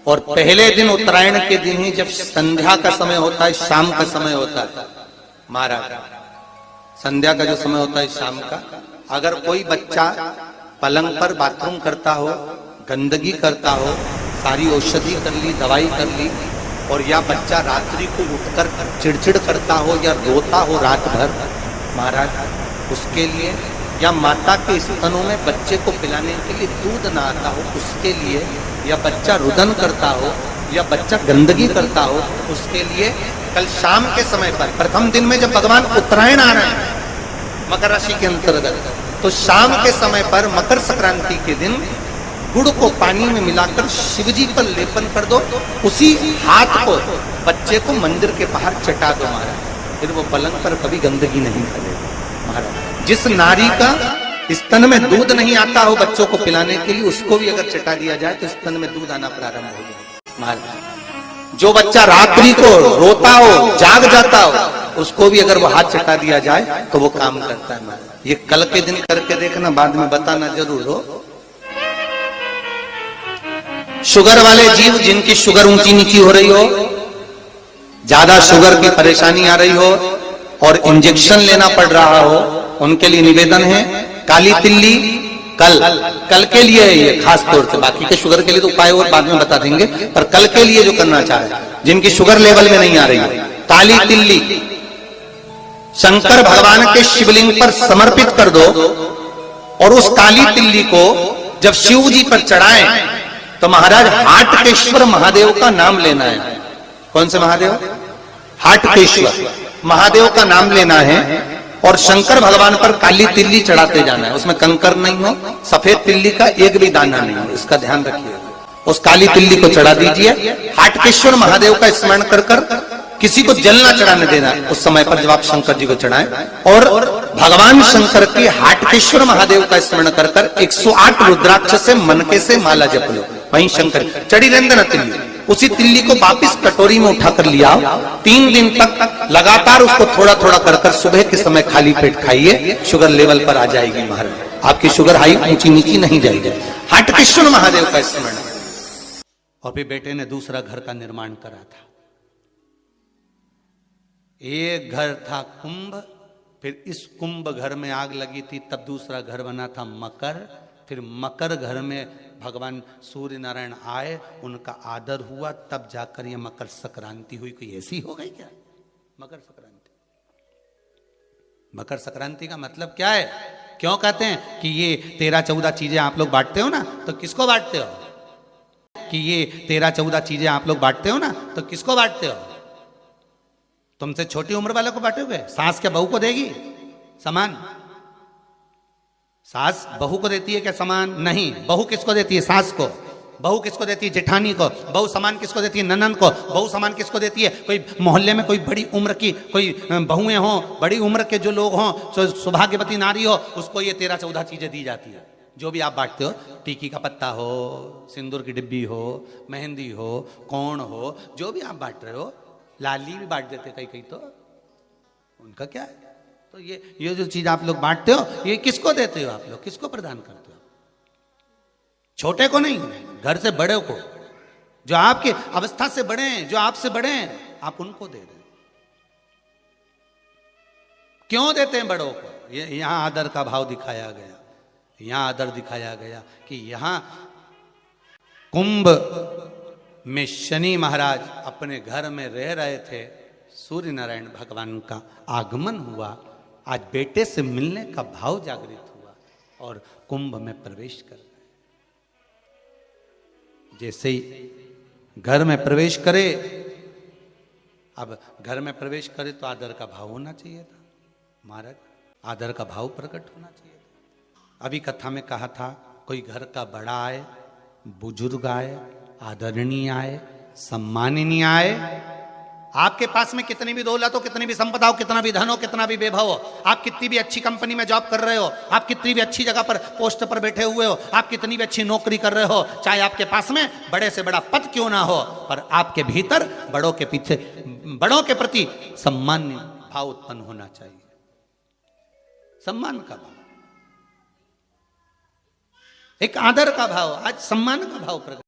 और पहले दिन उत्तरायण के दिन ही जब संध्या का समय होता है, शाम का समय होता है महाराज, संध्या का जो समय होता है शाम का, अगर कोई बच्चा पलंग पर बाथरूम करता हो, गंदगी करता हो, सारी औषधि कर ली, दवाई कर ली, और या बच्चा रात्रि को उठकर चिड़चिड़ करता हो या रोता हो रात भर महाराज, उसके लिए, या माता के स्तनों में बच्चे को पिलाने के लिए दूध ना आता हो उसके लिए, या बच्चा रुदन करता हो, या बच्चा गंदगी करता हो, उसके लिए कल शाम के समय पर, प्रथम दिन में जब भगवान उत्तरायण आ रहे हैं मकर राशि के अंतर्गत, तो शाम के समय पर मकर संक्रांति के दिन गुड़ को पानी में मिलाकर शिवजी पर लेपन कर दो, उसी हाथ को बच्चे को मंदिर के बाहर चटा दो महाराज, फिर वो पलंग पर कभी गंदगी नहीं करेगा महाराज। जिस नारी का स्तन में दूध नहीं आता हो बच्चों को पिलाने के लिए, उसको भी अगर चटा दिया जाए तो स्तन में दूध आना प्रारंभ हो जाए महाराज। जो बच्चा रात्रि को रोता हो, जाग जाता हो, उसको भी अगर वो हाथ चटा दिया जाए तो वो काम करता है महाराज। ये कल के दिन करके देखना, बाद में बताना जरूर हो। शुगर वाले जीव जिनकी शुगर ऊंची नीची हो रही हो, ज्यादा शुगर की परेशानी आ रही हो और इंजेक्शन लेना पड़ रहा हो, उनके लिए निवेदन है, काली तिल्ली कल के लिए है ये खास तौर से, बाकी के शुगर के लिए तो उपाय और बाद में बता देंगे, पर कल के लिए जो करना चाहे, जिनकी शुगर लेवल में नहीं आ रही है, काली तिल्ली शंकर भगवान के शिवलिंग पर समर्पित कर दो, और उस काली तिल्ली को जब शिव जी पर चढ़ाएं तो महाराज हाटकेश्वर महादेव का नाम लेना है। कौन से महादेव? हाटकेश्वर महादेव का नाम लेना है, और शंकर भगवान पर काली तिल्ली चढ़ाते जाना है। उसमें कंकर नहीं हो, सफेद तिल्ली का एक भी दाना नहीं हो, इसका ध्यान रखिए। उस काली तिल्ली को चढ़ा दीजिए, हाटकेश्वर महादेव का स्मरण कर कर, किसी को जल ना चढ़ाने देना उस समय पर जब आप शंकर जी को चढ़ाएं, और भगवान शंकर के हाटकेश्वर महादेव का स्मरण कर कर 108 रुद्राक्ष से मनके से माला जप लो, वहीं शंकर चढ़ी रहने ना तिल्ली। उसी तिल्ली को वापिस कटोरी में उठाकर लिया, 3 दिन तक लगातार उसको थोड़ा थोड़ा कर कर सुबह के समय खाली पेट खाइए, शुगर लेवल पर आ जाएगी महाराज, आपकी शुगर हाई ऊंची नीची नहीं जाएगी। हाटकेश्वर महादेव का स्मरण। और फिर बेटे ने दूसरा घर का निर्माण करा था। एक घर था कुंभ, फिर इस कुंभ घर में आग लगी थी, तब दूसरा घर बना था मकर, फिर मकर घर में भगवान सूर्य नारायण आए, उनका आदर हुआ, तब जाकर ये मकर संक्रांति हुई। कोई ऐसी हो गई क्या मकर संक्रांति? मकर संक्रांति का मतलब क्या है? क्यों कहते हैं कि ये 13-14 चीजें आप लोग बांटते हो ना, तो किसको बांटते हो? कि ये 13-14 चीजें आप लोग बांटते हो ना, तो किसको बांटते हो? तुमसे छोटी उम्र वालों को बांटोगे? सास क्या बहू को देगी समान? सास बहू को देती है क्या समान? नहीं। बहू किसको देती है? सास को। बहू किसको देती है? जेठानी को। बहू समान किसको देती है? ननंद को। बहू समान किसको देती है? कोई मोहल्ले में कोई बड़ी उम्र की कोई बहुएं हो, बड़ी उम्र के जो लोग हों, सौभाग्यवती नारी हो, उसको ये 13-14 चीजें दी जाती है। जो भी आप बांटते हो, टीकी का पत्ता हो, सिंदूर की डिब्बी हो, मेहंदी हो, कोण हो, जो भी आप बांट रहे हो, लाली भी बांट देते कई तो, उनका क्या है? तो ये जो चीज आप लोग बांटते हो, ये किसको देते हो आप लोग? किसको प्रदान करते हो? छोटे को नहीं, घर से बड़े को, जो आपके अवस्था से बड़े हैं, जो आपसे बड़े हैं, आप उनको दे रहे हैं। क्यों देते हैं बड़ों को? यहां आदर का भाव दिखाया गया, यहां आदर दिखाया गया कि यहां कुंभ में शनि महाराज अपने घर में रह रहे थे, सूर्य नारायण भगवान का आगमन हुआ, आज बेटे से मिलने का भाव जागृत हुआ और कुंभ में प्रवेश कर गए। जैसे ही घर में प्रवेश करे, अब घर में प्रवेश करे तो आदर का भाव होना चाहिए था महाराज, आदर का भाव प्रकट होना चाहिए था। अभी कथा में कहा था, कोई घर का बड़ा आए, बुजुर्ग आए, आदरणीय आए, सम्माननीय आए, आपके पास में कितनी भी दौलत हो, कितनी भी संपदा हो, कितना भी धन हो, कितना भी वैभव हो, आप कितनी भी अच्छी कंपनी में जॉब कर रहे हो, आप कितनी भी अच्छी जगह पर पोस्ट पर बैठे हुए हो, आप कितनी भी अच्छी नौकरी कर रहे हो, चाहे आपके पास में बड़े से बड़ा पद क्यों ना हो, पर आपके भीतर बड़ों के पीछे, बड़ों के प्रति सम्मान भाव उत्पन्न होना चाहिए। सम्मान का भाव, एक आदर का भाव, आज सम्मान का भाव प्रकट